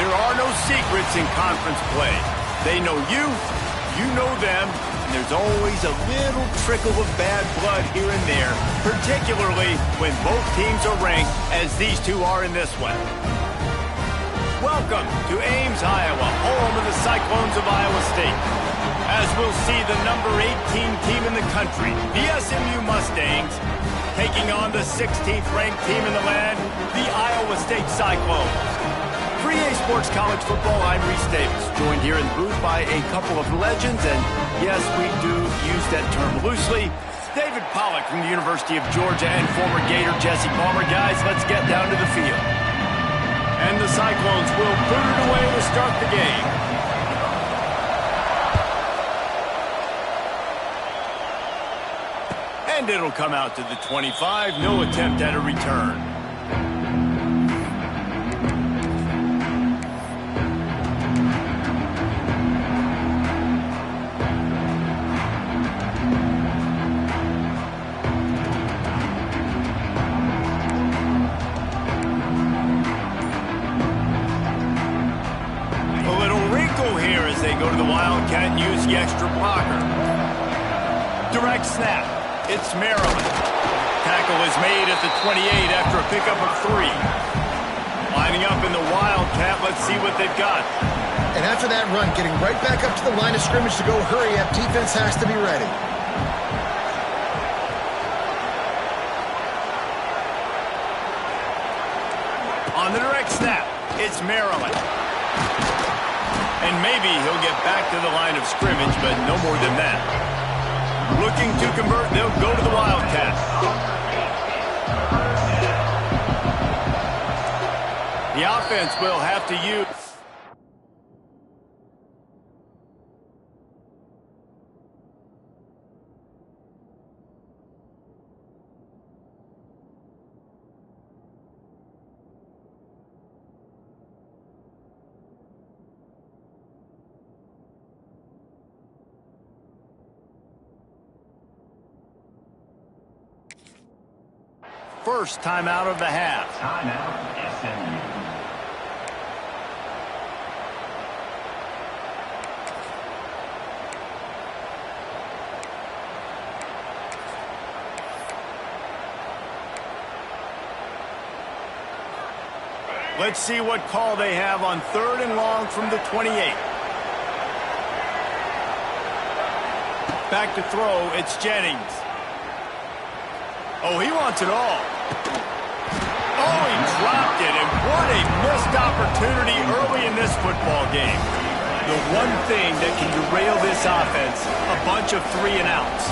There are no secrets in conference play. They know you, you know them, and there's always a little trickle of bad blood here and there, particularly when both teams are ranked as these two are in this one. Welcome to Ames, Iowa, home of the Cyclones of Iowa State. As we'll see the number 18 team in the country, the SMU Mustangs, taking on the 16th ranked team in the land, the Iowa State Cyclones. For EA Sports College Football, I'm Reese Davis, joined here in the booth by a couple of legends, and yes, we do use that term loosely. David Pollack from the University of Georgia and former Gator Jesse Palmer. Guys, let's get down to the field. And the Cyclones will boot it away to start the game. And it'll come out to the 25, no attempt at a return. Go to the Wildcat and use the extra blocker. Direct snap. It's Maryland. Tackle is made at the 28 after a pickup of 3. Lining up in the Wildcat. Let's see what they've got. And after that run, getting right back up to the line of scrimmage to go hurry up, defense has to be ready. On the direct snap, it's Maryland. And maybe he'll get back to the line of scrimmage, but no more than that. Looking to convert, they'll go to the Wildcat. The offense will have to use... First timeout of the half. Timeout, SMU. Let's see what call they have on 3rd and long from the 28. Back to throw, it's Jennings. Oh, he wants it all. Oh, he dropped it, and what a missed opportunity early in this football game. The one thing that can derail this offense, a bunch of 3-and-outs.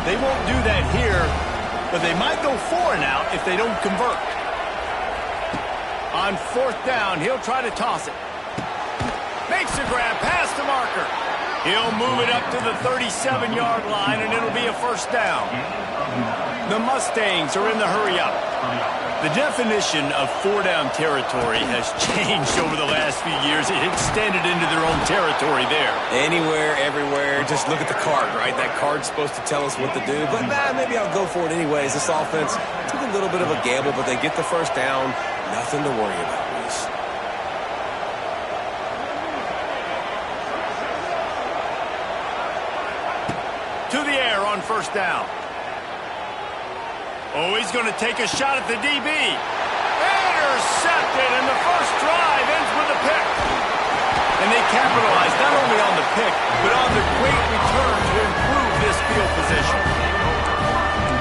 They won't do that here, but they might go 4-and-out if they don't convert. On 4th down, he'll try to toss it. Makes the grab, past the marker. He'll move it up to the 37-yard line, and it'll be a first down. The Mustangs are in the hurry-up. The definition of 4-down territory has changed over the last few years. It extended into their own territory there. Anywhere, everywhere, just look at the card, right? That card's supposed to tell us what to do, but maybe I'll go for it anyways. This offense took a little bit of a gamble, but they get the first down. Nothing to worry about, Reese. To the air on first down. Oh, he's going to take a shot at the DB. Intercepted, and the first drive ends with a pick. And they capitalize not only on the pick, but on the great return to improve this field position.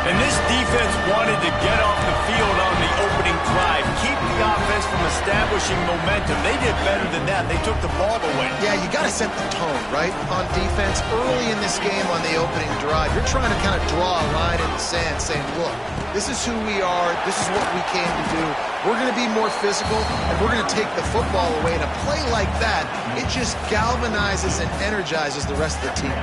And this defense wanted to get off the field on the opening drive, keep the offense from establishing momentum. They did better than that. They took the ball away. Yeah, you got to set the tone, right, on defense. Early in this game on the opening drive, you're trying to kind of draw a line in the sand saying, look, this is who we are. This is what we came to do. We're going to be more physical, and we're going to take the football away. And a play like that, it just galvanizes and energizes the rest of the team.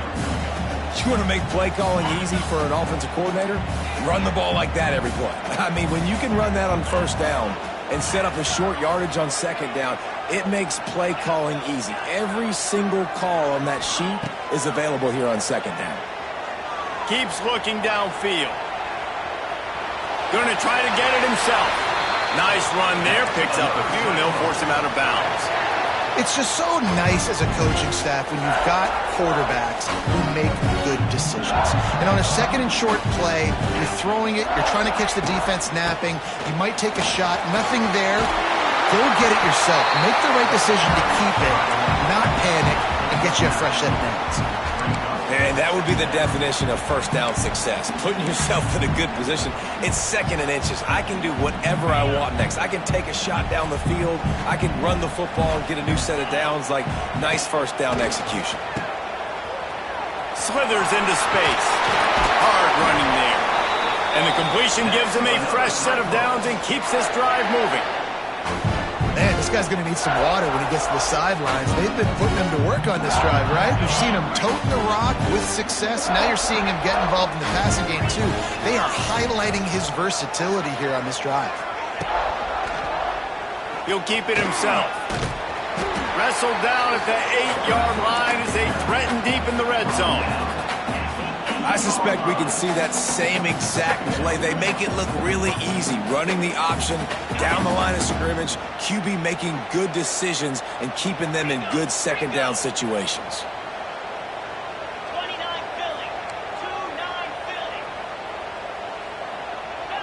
You want to make play calling easy for an offensive coordinator? Run the ball like that every play. I mean, when you can run that on first down and set up a short yardage on second down, it makes play calling easy. Every single call on that sheet is available here on second down. Keeps looking downfield. Going to try to get it himself. Nice run there. Picks up a few, and they'll force him out of bounds. It's just so nice as a coaching staff when you've got quarterbacks who make good decisions. And on a second and short play, you're throwing it, you're trying to catch the defense napping, you might take a shot, nothing there. Go get it yourself. Make the right decision to keep it, not panic, and get you a fresh set of downs. And that would be the definition of first down success. Putting yourself in a good position. It's second and inches. I can do whatever I want next. I can take a shot down the field. I can run the football and get a new set of downs. Like, nice first down execution. Slithers into space. Hard running there. And the completion gives him a fresh set of downs and keeps this drive moving. Man, this guy's going to need some water when he gets to the sidelines. They've been putting him to work on this drive, right? You've seen him toting the rock with success. Now you're seeing him get involved in the passing game, too. They are highlighting his versatility here on this drive. He'll keep it himself. Wrestled down at the 8-yard line as they threaten deep in the red zone. I suspect we can see that same exact play. They make it look really easy, running the option down the line of scrimmage, QB making good decisions and keeping them in good second down situations. 29 Philly. 2-9 Philly.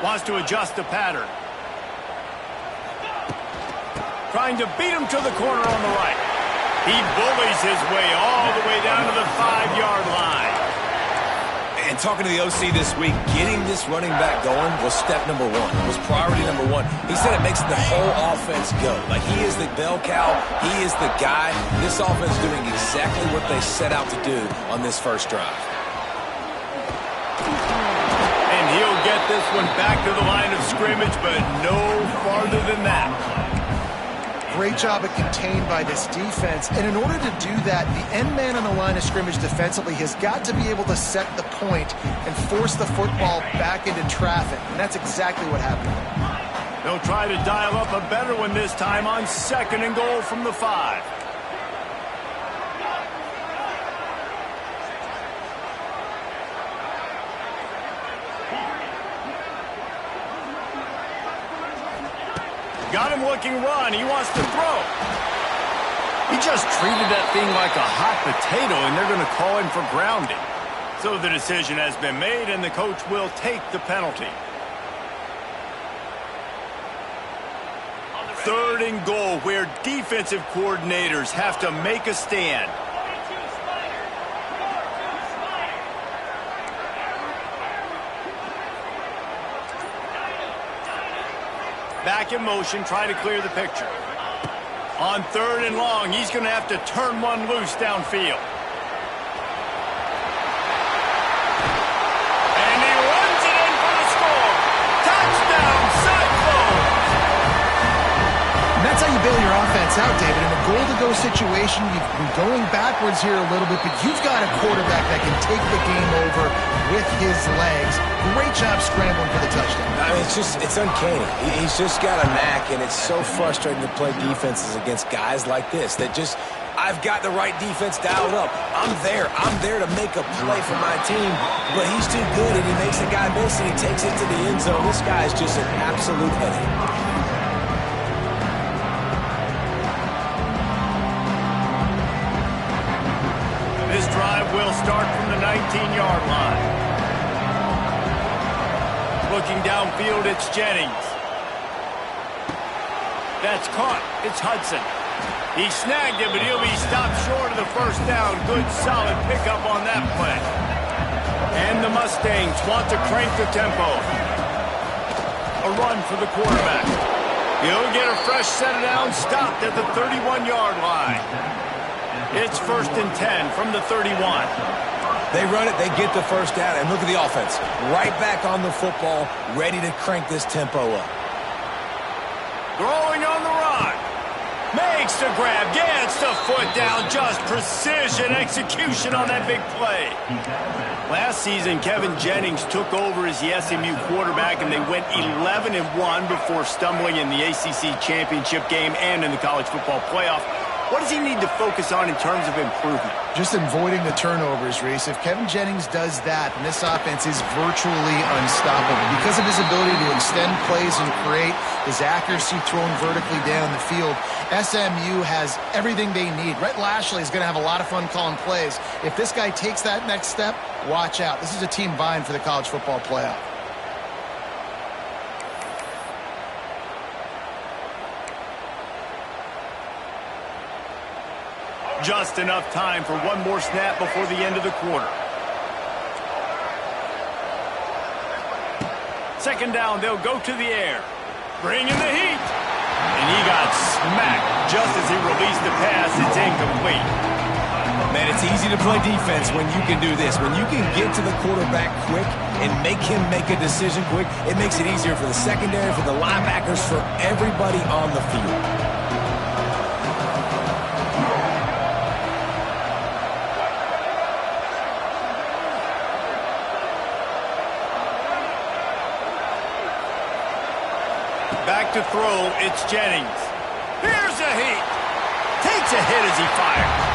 Wants to adjust the pattern. Trying to beat him to the corner on the right. He bullies his way all the way down to the 5-yard line. And talking to the OC this week, getting this running back going was step number one, was priority number one. He said it makes the whole offense go. Like, he is the bell cow, he is the guy. This offense doing exactly what they set out to do on this first drive. And he'll get this one back to the line of scrimmage, but no farther than that. Great job at contained by this defense. And in order to do that, the end man on the line of scrimmage defensively has got to be able to set the point and force the football back into traffic. And that's exactly what happened. They'll try to dial up a better one this time on second and goal from the 5. Got him looking run. He wants to throw. He just treated that thing like a hot potato, and they're going to call him for grounding. So the decision has been made, and the coach will take the penalty. Third and goal, where defensive coordinators have to make a stand. Back in motion, trying to clear the picture. On third and long, he's going to have to turn one loose downfield. And he runs it in for the score. Touchdown, Cyclone! And that's how you bail your offense out, David. In a goal-to-go situation, you've been going backwards here a little bit, but you've got a quarterback that can take the game over with his legs. Great job scrambling for the touchdown. I mean, it's uncanny. He's just got a knack, and it's so frustrating to play defenses against guys like this that just, I've got the right defense dialed up. I'm there to make a play for my team, but he's too good, and he makes the guy miss, and he takes it to the end zone. This guy is just an absolute headache. This drive will start from the 19-yard line. Looking downfield, it's Jennings. That's caught. It's Hudson. He snagged it, but he'll be stopped short of the first down. Good, solid pickup on that play. And the Mustangs want to crank the tempo. A run for the quarterback. He'll get a fresh set of downs, stopped at the 31-yard line. It's 1st and 10 from the 31. They run it, they get the first down, and look at the offense. Right back on the football, ready to crank this tempo up. Throwing on the run. Makes the grab, gets the foot down. Just precision execution on that big play. Last season, Kevin Jennings took over as the SMU quarterback, and they went 11-1 before stumbling in the ACC championship game and in the college football playoff. What does he need to focus on in terms of improvement? Just avoiding the turnovers, Reese. If Kevin Jennings does that, then this offense is virtually unstoppable. Because of his ability to extend plays and create, his accuracy throwing vertically down the field, SMU has everything they need. Rhett Lashley is going to have a lot of fun calling plays. If this guy takes that next step, watch out. This is a team vying for the college football playoff. Just enough time for one more snap before the end of the quarter. Second down, they'll go to the air. Bring in the heat. And he got smacked just as he released the pass. It's incomplete. Man, it's easy to play defense when you can do this. When you can get to the quarterback quick and make him make a decision quick, it makes it easier for the secondary, for the linebackers, for everybody on the field. Back to throw, it's Jennings. Here's a heat. Takes a hit as he fires.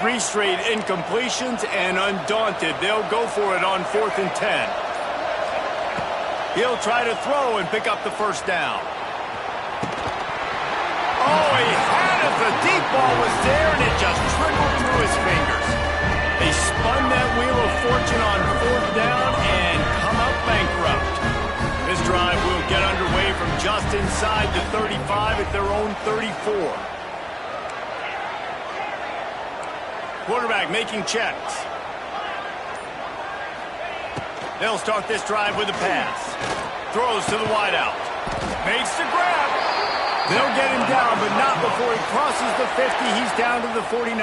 Three straight incompletions, and undaunted, they'll go for it on 4th and 10. He'll try to throw and pick up the first down. Oh, he had it. The deep ball was there, and it just trickled through his fingers. They spun that wheel of fortune on 4th down and come out bankrupt. This drive will get underway from just inside the 35 at their own 34. Quarterback making checks. They'll start this drive with a pass. Throws to the wideout. Makes the grab. They'll get him down, but not before he crosses the 50. He's down to the 49.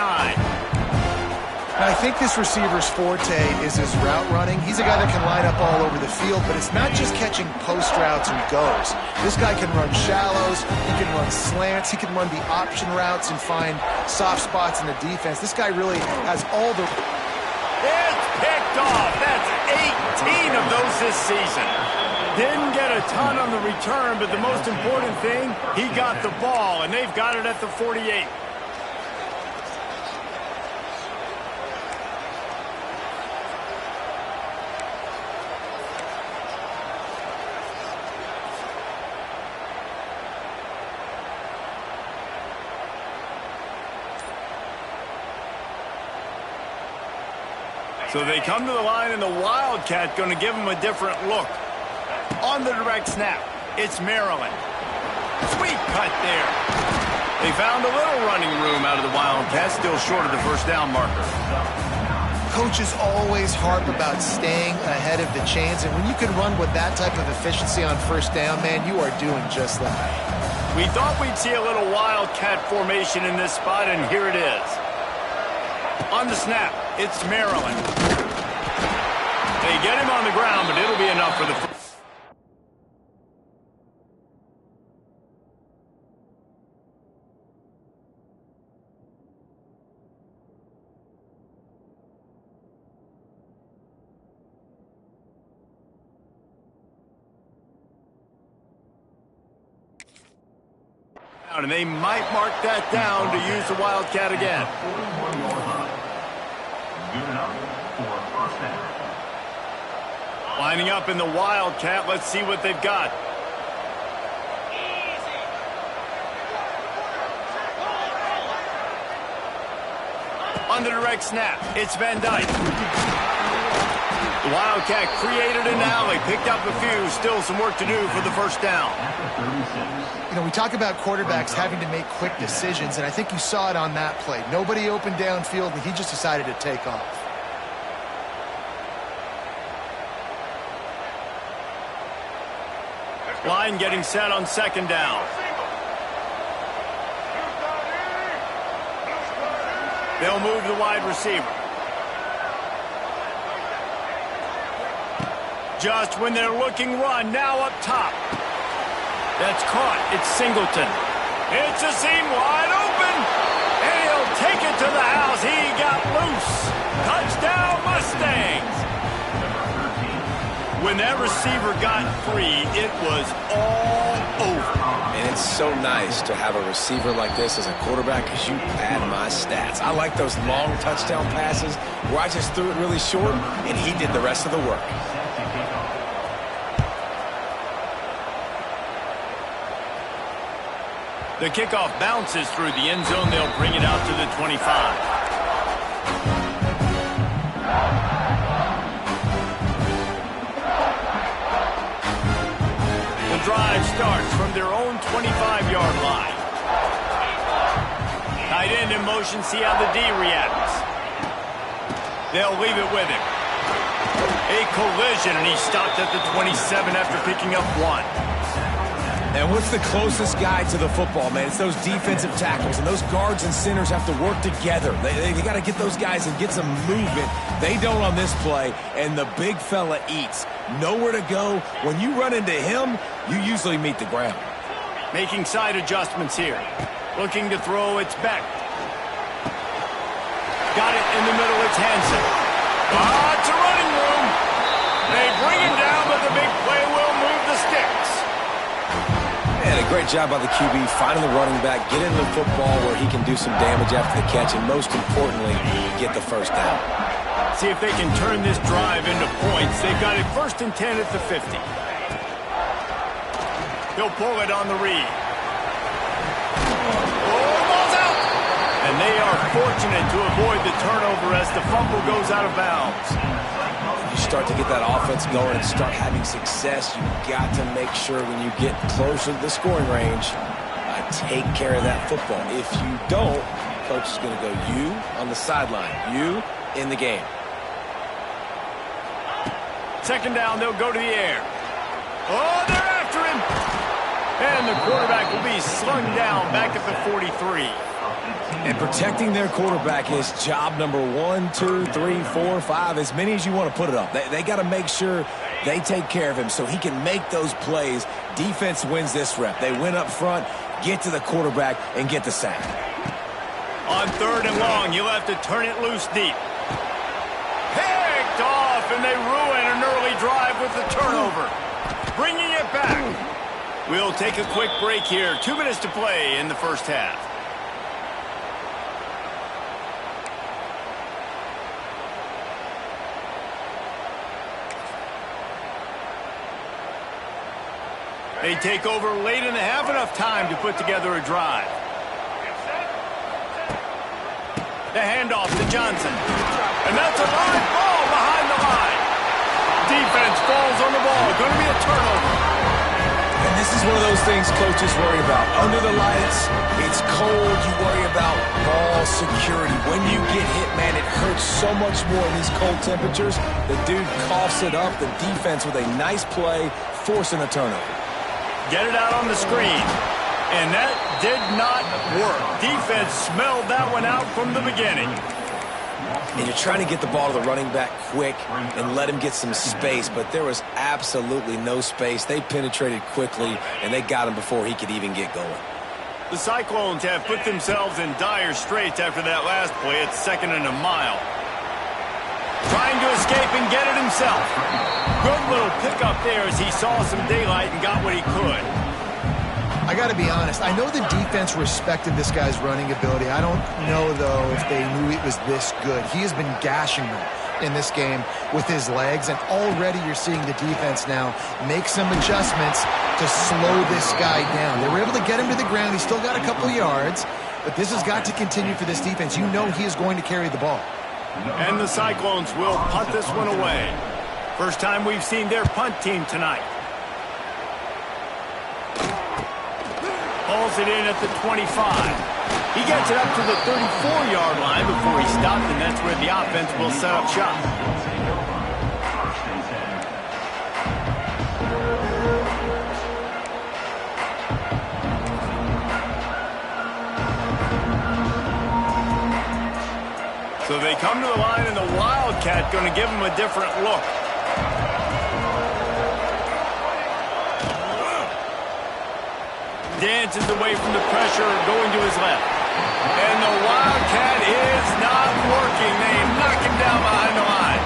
I think this receiver's forte is his route running. He's a guy that can line up all over the field, but it's not just catching post routes and goes. This guy can run shallows, he can run slants, he can run the option routes and find soft spots in the defense. This guy really has all the... It's picked off. That's 18 of those this season. Didn't get a ton on the return, but the most important thing, he got the ball, and they've got it at the 48. So they come to the line, and the Wildcat going to give them a different look. On the direct snap, it's Maryland. Sweet cut there. They found a little running room out of the Wildcat, still short of the first down marker. Coaches always harp about staying ahead of the chains, and when you can run with that type of efficiency on first down, man, you are doing just that. We thought we'd see a little Wildcat formation in this spot, and here it is. On the snap, it's Maryland. They get him on the ground, but it'll be enough for the first. And they might mark that down to use the Wildcat again. Lining up in the Wildcat, let's see what they've got. On the direct snap, it's Van Dyke. The Wildcat created an alley, picked up a few, still some work to do for the first down. You know, we talk about quarterbacks having to make quick decisions, and I think you saw it on that play. Nobody opened downfield, and he just decided to take off. Line getting set on second down. They'll move the wide receiver. Just when they're looking run, now up top. That's caught. It's Singleton. It's a seam wide open. And he'll take it to the house. He got loose. Touchdown, Mustangs. When that receiver got free, it was all over. And it's so nice to have a receiver like this as a quarterback because you pad my stats. I like those long touchdown passes where I just threw it really short and he did the rest of the work. The kickoff bounces through the end zone. They'll bring it out to the 25. Drive starts from their own 25-yard line. Tight end in motion, see how the D reacts. They'll leave it with him. A collision, and he stopped at the 27 after picking up 1. And what's the closest guy to the football, man? It's those defensive tackles, and those guards and centers have to work together. They got to get those guys and get some movement. They don't on this play, and the big fella eats. Nowhere to go. When you run into him, you usually meet the ground. Making side adjustments here. Looking to throw, it's Beck. Got it in the middle, it's Hansen. It's a running room. They bring him down, but the big play will move the sticks. And a great job by the QB finding the running back, get into the football where he can do some damage after the catch, and most importantly, get the first down. See if they can turn this drive into points. They've got it 1st and 10 at the 50. He'll pull it on the read. Oh, ball's out! And they are fortunate to avoid the turnover as the fumble goes out of bounds. You start to get that offense going and start having success, you've got to make sure when you get closer to the scoring range, take care of that football. If you don't, coach is going to go you on the sideline, you in the game. 2nd down, they'll go to the air. Oh, they're after him! And the quarterback will be slung down back at the 43. And protecting their quarterback is job number 1, 2, 3, 4, 5, as many as you want to put it up. They got to make sure they take care of him so he can make those plays. Defense wins this rep. They win up front, get to the quarterback, and get the sack. On 3rd and long, you'll have to turn it loose deep. Picked off, and they ruin an early drive with the turnover. Bringing it back. We'll take a quick break here. 2 minutes to play in the first half. They take over late in the half, enough time to put together a drive. The handoff to Johnson. And that's a live ball behind the line. Defense falls on the ball. Going to be a turnover. And this is one of those things coaches worry about. Under the lights, it's cold. You worry about ball security. When you get hit, man, it hurts so much more in these cold temperatures. The dude coughs it up. The defense with a nice play, forcing a turnover. Get it out on the screen. And that did not work. Defense smelled that one out from the beginning. And you're trying to get the ball to the running back quick and let him get some space, but there was absolutely no space. They penetrated quickly, and they got him before he could even get going. The Cyclones have put themselves in dire straits after that last play. It's 2nd and a mile. Trying to escape and get it himself. Good little pickup there as he saw some daylight and got what he could. I got to be honest. I know the defense respected this guy's running ability. I don't know, though, if they knew it was this good. He has been gashing them in this game with his legs, and already you're seeing the defense now make some adjustments to slow this guy down. They were able to get him to the ground. He's still got a couple yards, but this has got to continue for this defense. You know he is going to carry the ball. And the Cyclones will punt this one away. First time we've seen their punt team tonight. Hauls it in at the 25. He gets it up to the 34-yard line before he stopped, and that's where the offense will set up shop. So they come to the line, and the Wildcat going to give him a different look. dances away from the pressure going to his left. And the Wildcat is not working. They knock him down behind the line.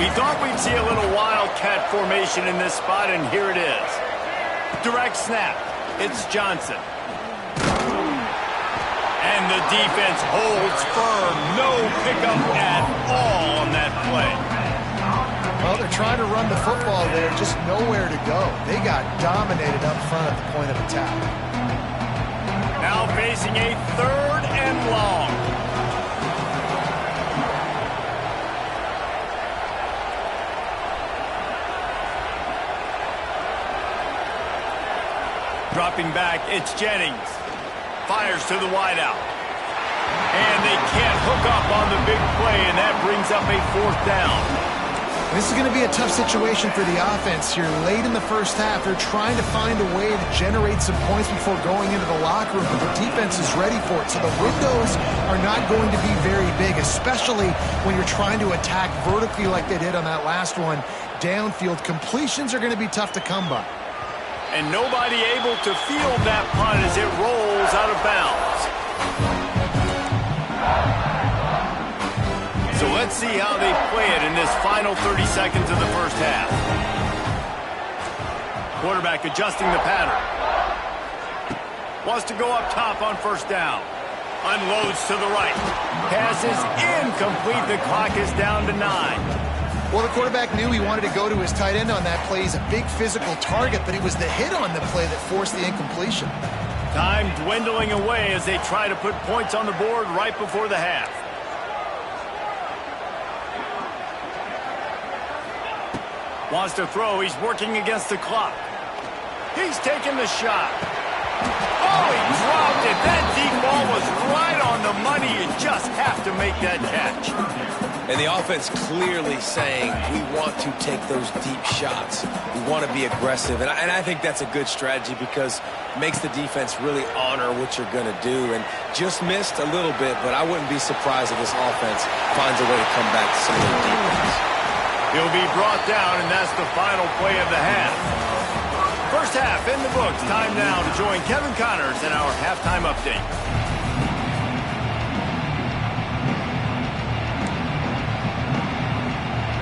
We thought we'd see a little Wildcat formation in this spot, and here it is. Direct snap. It's Johnson. And the defense holds firm. No pickup at all on that play. Well, they're trying to run the football there, just nowhere to go. They got dominated up front at the point of attack. Now facing a 3rd and long. Dropping back, it's Jennings. Fires to the wideout. And they can't hook up on the big play, and that brings up a 4th down. This is going to be a tough situation for the offense here. Late in the first half, they're trying to find a way to generate some points before going into the locker room, but the defense is ready for it. So the windows are not going to be very big, especially when you're trying to attack vertically like they did on that last one. Downfield completions are going to be tough to come by. And nobody able to field that punt as it rolls out of bounds. So let's see how they play it in this final 30 seconds of the first half. Quarterback adjusting the pattern. Wants to go up top on 1st down. Unloads to the right. Pass is incomplete. The clock is down to 9. Well, the quarterback knew he wanted to go to his tight end on that play. He's a big physical target, but it was the hit on the play that forced the incompletion. Time dwindling away as they try to put points on the board right before the half. Wants to throw. He's working against the clock. He's taking the shot. Oh, he dropped it. That deep ball was right on the money. You just have to make that catch. And the offense clearly saying, we want to take those deep shots. We want to be aggressive. And I think that's a good strategy because it makes the defense really honor what you're going to do. And just missed a little bit, but I wouldn't be surprised if this offense finds a way to come back to some of the defense. He'll be brought down, and that's the final play of the half. First half in the books. Time now to join Kevin Connors in our halftime update.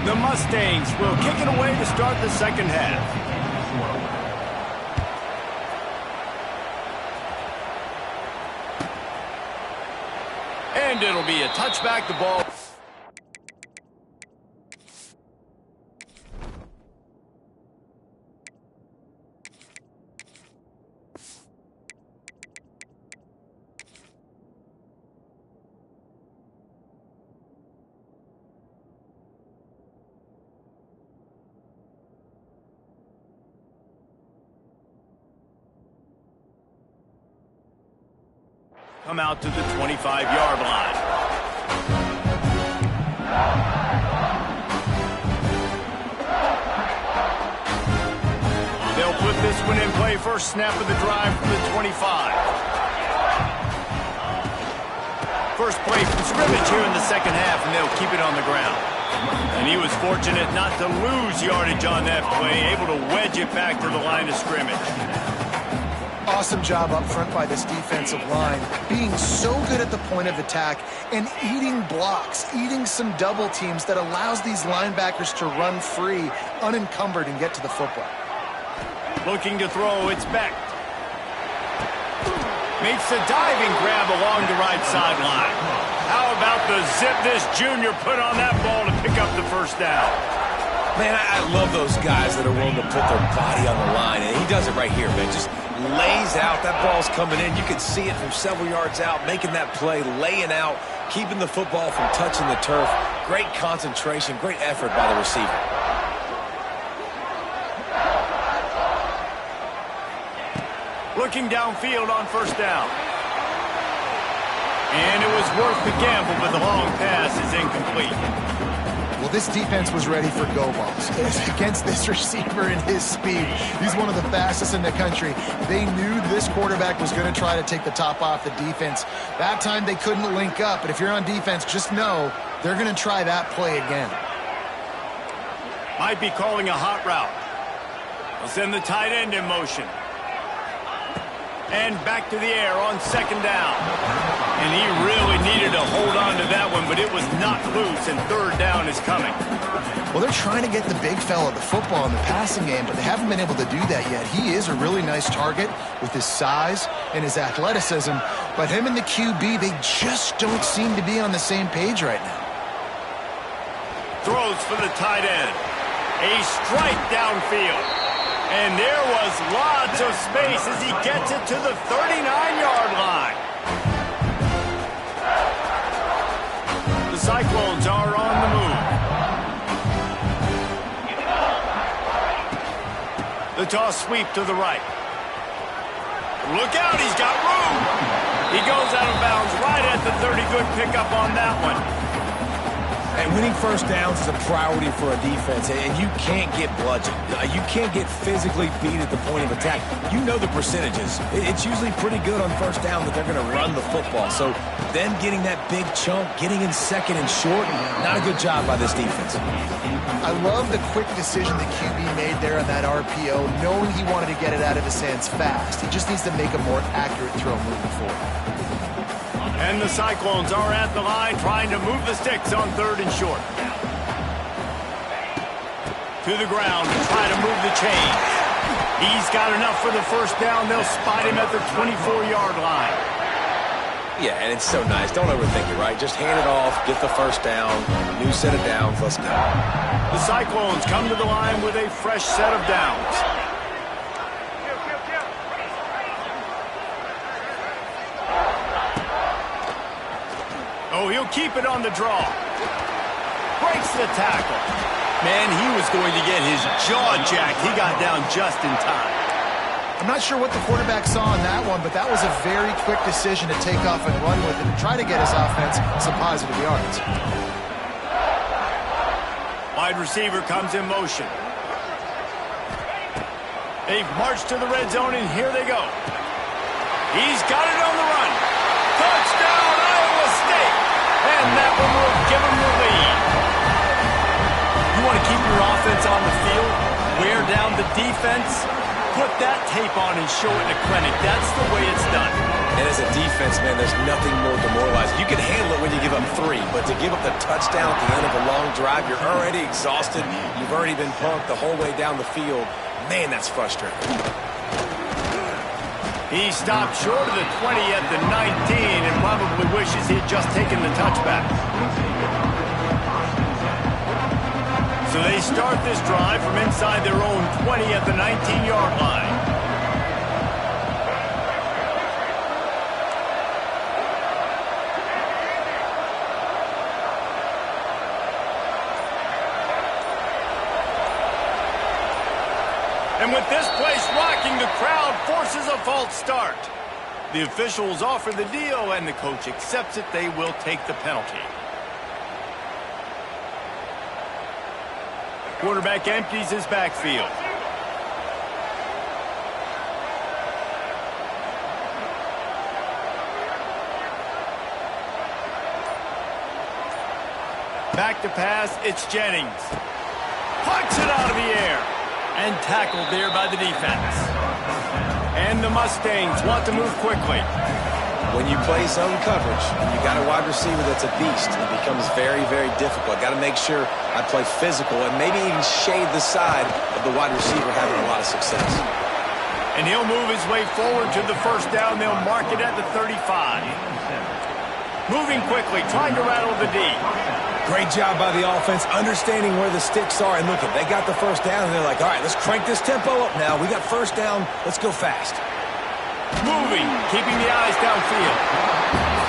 The Mustangs will kick it away to start the second half. And it'll be a touchback. The ball. Come out to the 25-yard line. They'll put this one in play. First snap of the drive from the 25. First play from scrimmage here in the second half, and they'll keep it on the ground. And he was fortunate not to lose yardage on that play, able to wedge it back to the line of scrimmage. Awesome job up front by this defensive line, being so good at the point of attack and eating blocks, eating some double teams that allows these linebackers to run free, unencumbered, and get to the football. Looking to throw, it's Beck. Makes a diving grab along the right sideline. How about the zip this junior put on that ball to pick up the first down? Man, I love those guys that are willing to put their body on the line, and he does it right here, man. Just lays out. That ball's coming in. You can see it from several yards out, making that play, laying out, keeping the football from touching the turf. Great concentration, great effort by the receiver. Looking downfield on first down. And it was worth the gamble, but the long pass is incomplete. Well, this defense was ready for go balls against this receiver and his speed. He's one of the fastest in the country. They knew this quarterback was going to try to take the top off the defense. That time they couldn't link up, but if you're on defense, just know they're going to try that play again. Might be calling a hot route. They'll send the tight end in motion. And back to the air on second down. And he really needed to hold on to that one, but it was knocked loose, and third down is coming. Well, they're trying to get the big fella the football in the passing game, but they haven't been able to do that yet. He is a really nice target with his size and his athleticism, but him and the QB, they just don't seem to be on the same page right now. Throws for the tight end. A strike downfield. And there was lots of space as he gets it to the 39-yard line. The Cyclones are on the move. The toss sweep to the right. Look out, he's got room. He goes out of bounds right at the 30. Good pickup on that one. And winning first downs is a priority for a defense, and you can't get bludgeoned. You can't get physically beat at the point of attack. You know the percentages. It's usually pretty good on first down that they're going to run the football. So them getting that big chunk, getting in second and short, not a good job by this defense. I love the quick decision the QB made there on that RPO, knowing he wanted to get it out of his hands fast. He just needs to make a more accurate throw moving forward. And the Cyclones are at the line trying to move the sticks on third and short. To the ground to try to move the chain. He's got enough for the first down. They'll spot him at the 24-yard line. Yeah, and it's so nice. Don't overthink it, right? Just hand it off, get the first down, new set of downs, let's go. The Cyclones come to the line with a fresh set of downs. Oh, he'll keep it on the draw. Breaks the tackle. Man, he was going to get his jaw jacked. He got down just in time. I'm not sure what the quarterback saw on that one, but that was a very quick decision to take off and run with it and try to get his offense some positive yards. Wide receiver comes in motion. They've marched to the red zone, and here they go. He's got it on the run. Touchdown, Iowa State! And that one will give him the lead. You want to keep your offense on the field, wear down the defense, put that tape on and show it in a clinic. That's the way it's done. And as a defense, man, there's nothing more demoralizing. You can handle it when you give up 3, but to give up the touchdown at the end of a long drive, you're already exhausted. You've already been punked the whole way down the field. Man, that's frustrating. He stopped short of the 20 at the 19 and probably wishes he had just taken the touchback. So they start this drive from inside their own 20 at the 19-yard line. And with this place rocking, the crowd forces a false start. The officials offer the deal, and the coach accepts it. They will take the penalty. Quarterback empties his backfield. Back to pass, it's Jennings. Pucks it out of the air. And tackled there by the defense. And the Mustangs want to move quickly. When you play zone coverage, and you got a wide receiver that's a beast, it becomes very, very difficult. Got to make sure I play physical and maybe even shade the side of the wide receiver having a lot of success. And he'll move his way forward to the first down. They'll mark it at the 35. Moving quickly, trying to rattle the D. Great job by the offense, understanding where the sticks are. And look, they got the first down, and they're like, all right, let's crank this tempo up now. We got first down. Let's go fast. Moving, keeping the eyes downfield.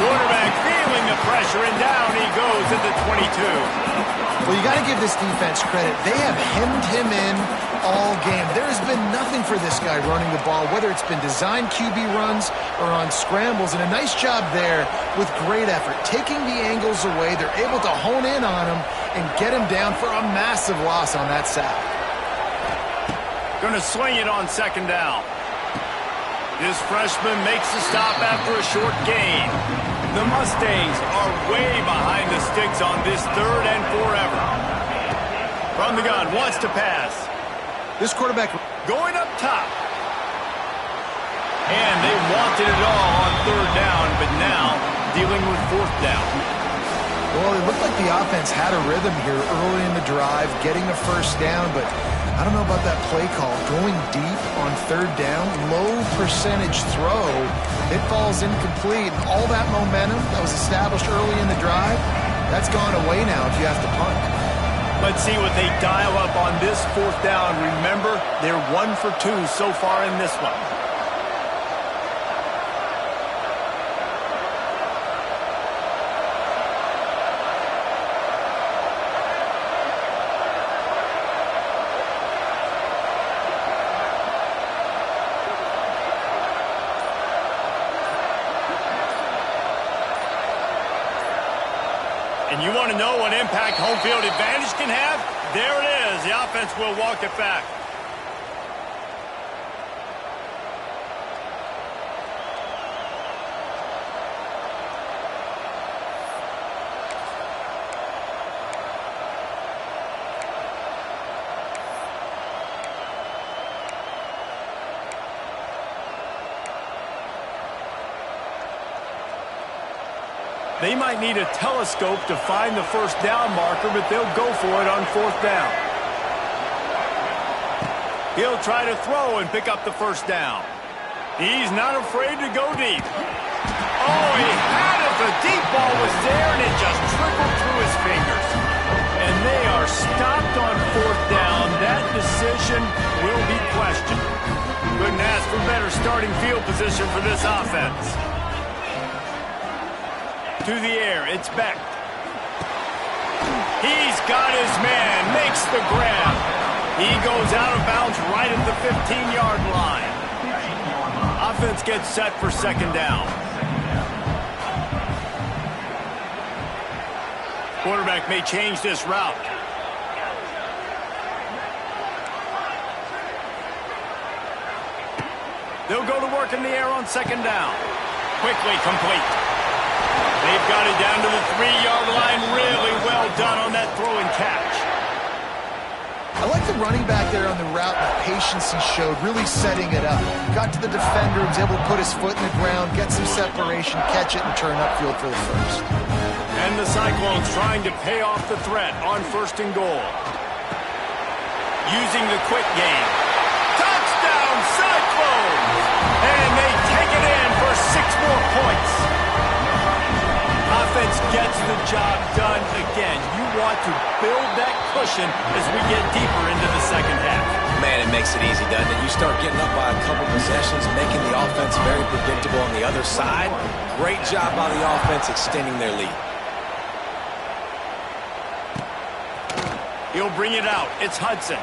Quarterback feeling the pressure, and down he goes at the 22. Well, you got to give this defense credit. They have hemmed him in all game. There has been nothing for this guy running the ball, whether it's been designed QB runs or on scrambles, and a nice job there with great effort. Taking the angles away, they're able to hone in on him and get him down for a massive loss on that sack. Going to swing it on second down. This freshman makes the stop after a short gain. The Mustangs are way behind the sticks on this 3rd and forever. From the gun, wants to pass. This quarterback Going up top. And they wanted it all on third down, but now dealing with fourth down. Well, it looked like the offense had a rhythm here early in the drive, getting a first down, but I don't know about that play call. Going deep on third down, low percentage throw, it falls incomplete. And all that momentum that was established early in the drive, that's gone away now if you have to punt. Let's see what they dial up on this fourth down. Remember, they're 1 for 2 so far in this one. And you want to know what impact home field advantage can have? There it is. The offense will walk it back. They might need a telescope to find the first down marker, but they'll go for it on fourth down. He'll try to throw and pick up the first down. He's not afraid to go deep. Oh, he had it. The deep ball was there, and it just trickled through his fingers. And they are stopped on fourth down. That decision will be questioned. Couldn't ask for better starting field position for this offense. To the air, it's Beck. He's got his man, makes the grab. He goes out of bounds right at the 15-yard line. Offense gets set for second down. Quarterback may change this route. They'll go to work in the air on second down. Quickly complete. They've got it down to the 3-yard line. Really well done on that throw and catch. I like the running back there on the route, the patience he showed, really setting it up. Got to the defender, was able to put his foot in the ground, get some separation, catch it, and turn upfield for the first. And the Cyclones trying to pay off the threat on first and goal. Using the quick game. Touchdown, Cyclones! And they take it in for 6 more points. Offense gets the job done again. You want to build that cushion as we get deeper into the second half. Man, it makes it easy, doesn't it? You start getting up by a couple possessions, making the offense very predictable on the other side. Great job by the offense extending their lead. He'll bring it out. It's Hudson.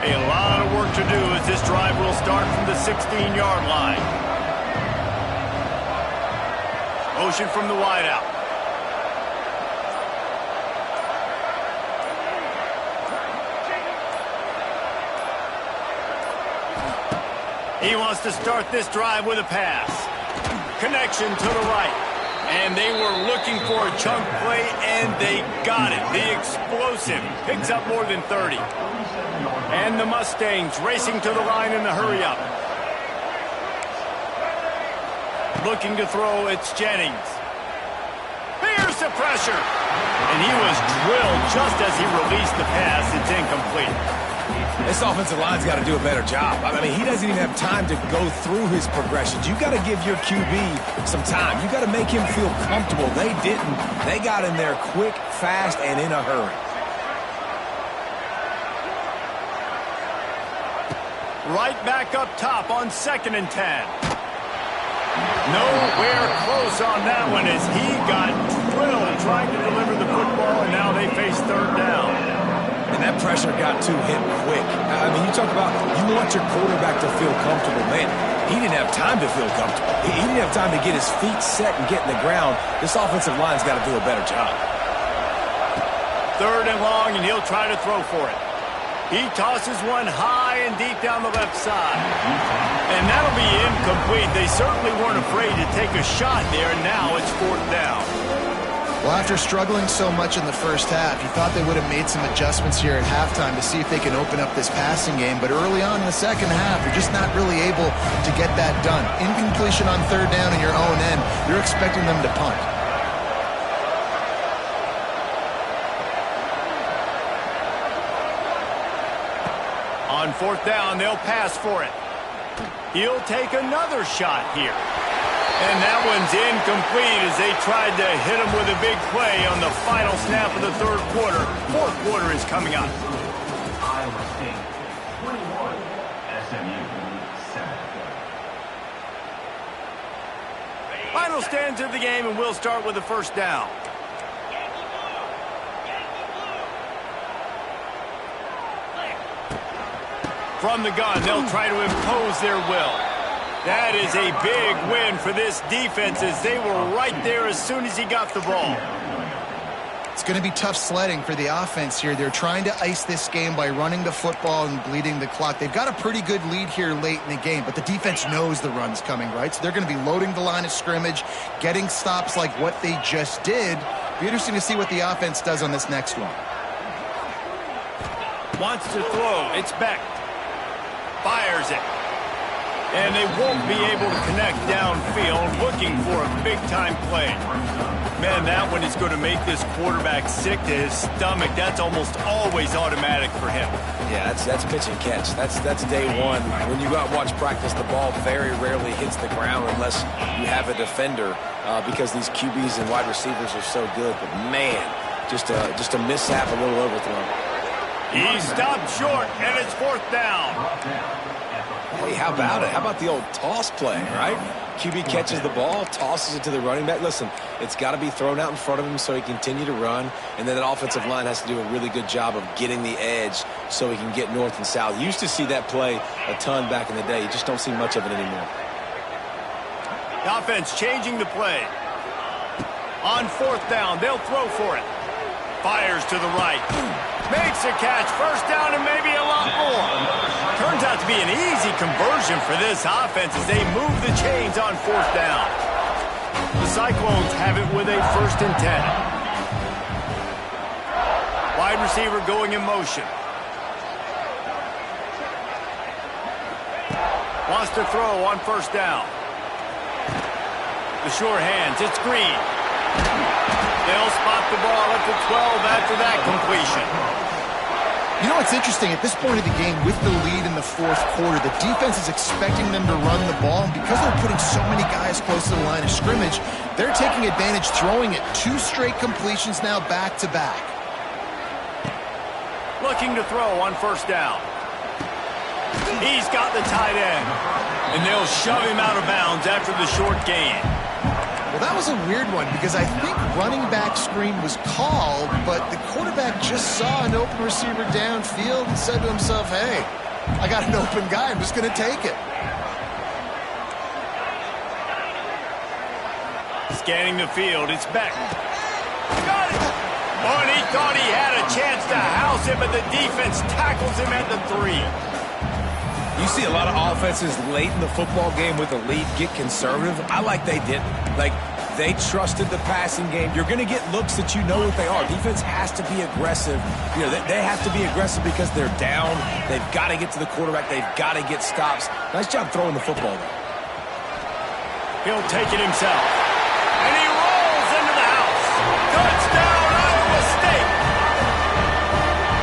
A lot of work to do as this drive will start from the 16-yard line. Motion from the wideout. He wants to start this drive with a pass. Connection to the right. And they were looking for a chunk play, and they got it. The explosive picks up more than 30. And the Mustangs racing to the line in the hurry-up. Looking to throw, it's Jennings. Here's the pressure. And he was drilled just as he released the pass. It's incomplete. This offensive line's got to do a better job. I mean, he doesn't even have time to go through his progressions. You got to give your QB some time. You got to make him feel comfortable. They didn't. They got in there quick, fast, and in a hurry. Right back up top on 2nd and 10. Nowhere close on that one as he got drilled trying to deliver the football, and now they face third down. And that pressure got to him quick. I mean, you talk about you want your quarterback to feel comfortable. Man, he didn't have time to feel comfortable. He didn't have time to get his feet set and get in the ground. This offensive line's got to do a better job. 3rd and long, and he'll try to throw for it. He tosses one high and deep down the left side. And that'll be incomplete. They certainly weren't afraid to take a shot there, and now it's 4th down. Well, after struggling so much in the first half, you thought they would have made some adjustments here at halftime to see if they can open up this passing game. But early on in the second half, you're just not really able to get that done. Incompletion on 3rd down in your own end, you're expecting them to punt. On 4th down, they'll pass for it. He'll take another shot here. And that one's incomplete as they tried to hit him with a big play on the final snap of the 3rd quarter. 4th quarter is coming up. Iowa State 21, SMU 7. Final stands of the game, and we'll start with the 1st down. From the gun, they'll try to impose their will. That is a big win for this defense as they were right there as soon as he got the ball. It's going to be tough sledding for the offense here. They're trying to ice this game by running the football and bleeding the clock. They've got a pretty good lead here late in the game, but the defense knows the run's coming, right? So they're going to be loading the line of scrimmage, getting stops like what they just did. Be interesting to see what the offense does on this next one. Wants to throw. It's Beck. Fires it. And they won't be able to connect downfield, looking for a big-time play. Man, that one is going to make this quarterback sick to his stomach. That's almost always automatic for him. Yeah, that's pitch and catch. That's day one. When you go out and watch practice, the ball very rarely hits the ground unless you have a defender because these QBs and wide receivers are so good. But, man, just a mishap, a little overthrown. He stopped short, and it's 4th down. Hey, how about it? How about the old toss play, right? QB catches the ball, tosses it to the running back. Listen, it's got to be thrown out in front of him so he can continue to run, and then that offensive line has to do a really good job of getting the edge so he can get north and south. You used to see that play a ton back in the day. You just don't see much of it anymore. The offense changing the play. On 4th down, they'll throw for it. Fires to the right. Makes a catch. 1st down and maybe a lot more. Turns out to be an easy conversion for this offense as they move the chains on 4th down. The Cyclones have it with a 1st and 10. Wide receiver going in motion. Wants to throw on 1st down. The sure hands. It's Green. They'll spot the ball at the 12 after that completion. You know what's interesting? At this point of the game, with the lead in the 4th quarter, the defense is expecting them to run the ball. And because they're putting so many guys close to the line of scrimmage, they're taking advantage, throwing it. 2 straight completions now back-to-back. Looking to throw on 1st down. He's got the tight end. And they'll shove him out of bounds after the short gain. Well, that was a weird one because I think running back screen was called, but the quarterback just saw an open receiver downfield and said to himself, hey, I got an open guy. I'm just going to take it. Scanning the field, it's Beck. Got it! Oh, and he thought he had a chance to house him, but the defense tackles him at the 3. You see a lot of offenses late in the football game with a lead get conservative. I like they didn't. Like, they trusted the passing game. You're going to get looks that you know what they are. Defense has to be aggressive. You know, they have to be aggressive because they're down. They've got to get to the quarterback. They've got to get stops. Nice job throwing the football, though. He'll take it himself. And he rolls into the house. Touchdown, Iowa State!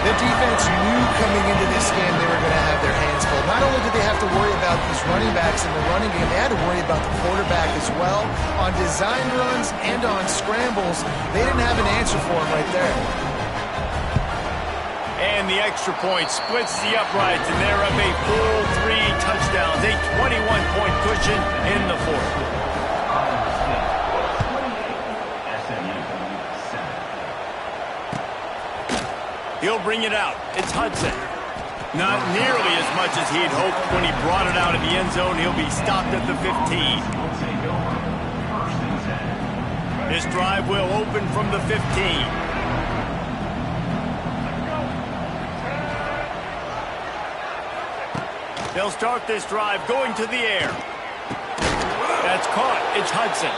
The defense knew coming into this game they were going to have their hands full. Not only did they have to worry about these running backs in the running game, they had to worry about the quarterback as well. On design runs and on scrambles, they didn't have an answer for him right there. And the extra point splits the uprights, and they're up a full 3 touchdowns, a 21-point cushion in the 4th. He'll bring it out. It's Hudson. Not nearly as much as he'd hoped when he brought it out of the end zone. He'll be stopped at the 15. This drive will open from the 15. They'll start this drive going to the air. That's caught. It's Hudson.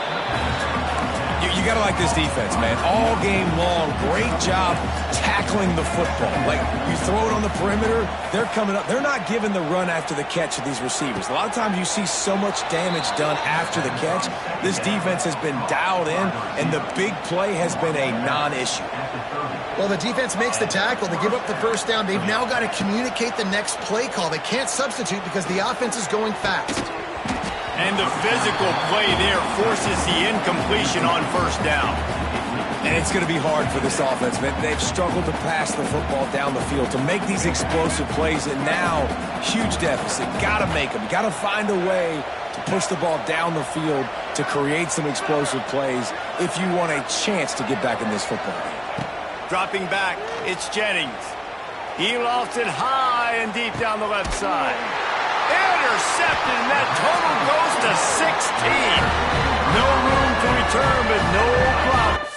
You got to like this defense, man. All game long, great job tackling the football. Like, you throw it on the perimeter, they're coming up. They're not giving the run after the catch to these receivers. A lot of times you see so much damage done after the catch. This defense has been dialed in, and the big play has been a non-issue. Well, the defense makes the tackle. They give up the first down. They've now got to communicate the next play call. They can't substitute because the offense is going fast. And the physical play there forces the incompletion on first down. And it's going to be hard for this offense, man. They've struggled to pass the football down the field, to make these explosive plays, and now, huge deficit. Got to make them. Got to find a way to push the ball down the field to create some explosive plays if you want a chance to get back in this football game. Dropping back, it's Jennings. He lofts it high and deep down the left side. Intercepted, and that total goes to 16. No room to return, but no problem.